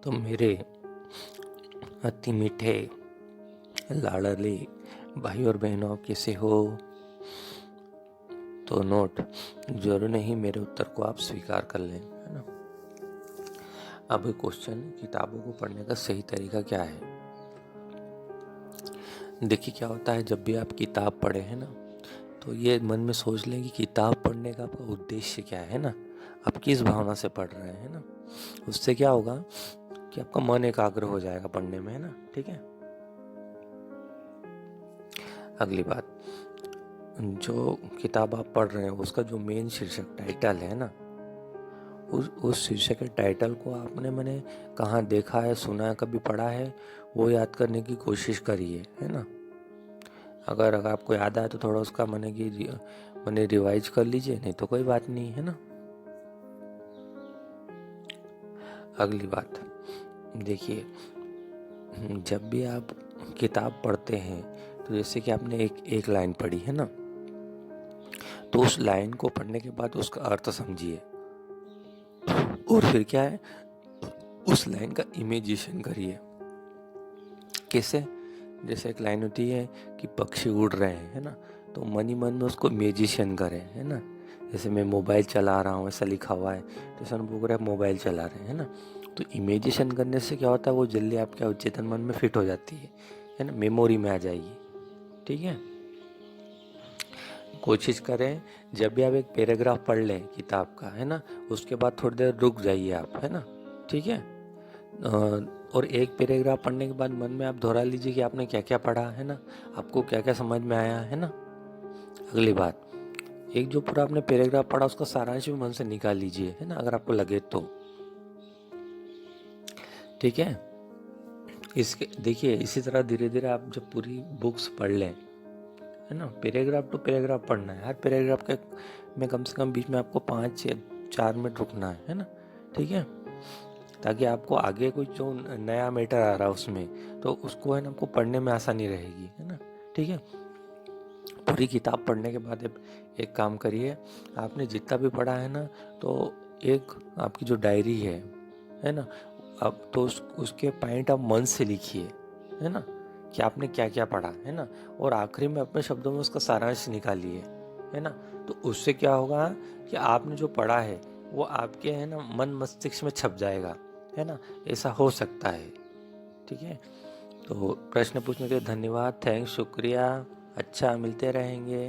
तो मेरे अति मीठे लाडले भाई और बहनों, कैसे हो? तो नोट जरूर नहीं, मेरे उत्तर को आप स्वीकार कर लें, है ना। अब क्वेश्चन, किताबों को पढ़ने का सही तरीका क्या है? देखिए क्या होता है, जब भी आप किताब पढ़े हैं ना, तो ये मन में सोच लें कि किताब पढ़ने का आपका उद्देश्य क्या है ना। आप किस भावना से पढ़ रहे हैं ना। उससे क्या होगा कि आपका मन एकाग्र हो जाएगा पढ़ने में, है ना। ठीक है। अगली बात, जो किताब आप पढ़ रहे हैं उसका जो मेन शीर्षक टाइटल है ना, उस शीर्षक के टाइटल को आपने मैंने कहाँ देखा है, सुना है, कभी पढ़ा है, वो याद करने की कोशिश करिए, है ना। अगर आपको याद आए तो थोड़ा उसका मैंने रिवाइज कर लीजिए, नहीं तो कोई बात नहीं, है ना। अगली बात देखिए, जब भी आप किताब पढ़ते हैं तो जैसे कि आपने एक लाइन पढ़ी है ना, तो उस लाइन को पढ़ने के बाद उसका अर्थ समझिए और फिर क्या है, उस लाइन का इमेजिनेशन करिए। कैसे? जैसे एक लाइन होती है कि पक्षी उड़ रहे हैं, है ना, तो मन ही मन में उसको इमेजिनेशन करें, है ना। जैसे मैं मोबाइल चला रहा हूँ ऐसा लिखा हुआ है, तो ऐसा बोल रहे आप मोबाइल चला रहे हैं, है ना। तो इमेजिनेशन करने से क्या होता है, वो जल्दी आपके अवचेतन मन में फिट हो जाती है ना, मेमोरी में आ जाएगी। ठीक है। कोशिश करें जब भी आप एक पैराग्राफ पढ़ लें किताब का, है ना, उसके बाद थोड़ी देर रुक जाइए आप, है ना। ठीक है। और एक पैराग्राफ पढ़ने के बाद मन में आप दोहरा लीजिए कि आपने क्या क्या पढ़ा, है ना, आपको क्या क्या समझ में आया, है ना। अगली बात, एक जो पूरा आपने पैराग्राफ पढ़ा उसका सारांश भी मन से निकाल लीजिए, है ना, अगर आपको लगे तो। ठीक है। इसके देखिए, इसी तरह धीरे धीरे आप जब पूरी बुक्स पढ़ लें, है ना, पैराग्राफ टू पैराग्राफ पढ़ना है, हर पैराग्राफ के में कम से कम बीच में आपको 5 या 4 मिनट रुकना है ना। ठीक है। ताकि आपको आगे कोई जो नया मैटर आ रहा है उसमें, तो उसको है ना आपको पढ़ने में आसानी रहेगी, है ना। ठीक है। पूरी किताब पढ़ने के बाद एक काम करिए, आपने जितना भी पढ़ा है ना, तो एक आपकी जो डायरी है ना, अब तो उसके पॉइंट आप मन से लिखिए, है ना, कि आपने क्या क्या पढ़ा, है ना, और आखिरी में अपने शब्दों में उसका सारांश निकालिए, है ना। तो उससे क्या होगा कि आपने जो पढ़ा है वो आपके है ना मन मस्तिष्क में छप जाएगा, है ना। ऐसा हो सकता है। ठीक है। तो प्रश्न पूछने के लिए धन्यवाद, थैंक्स, शुक्रिया। अच्छा, मिलते रहेंगे।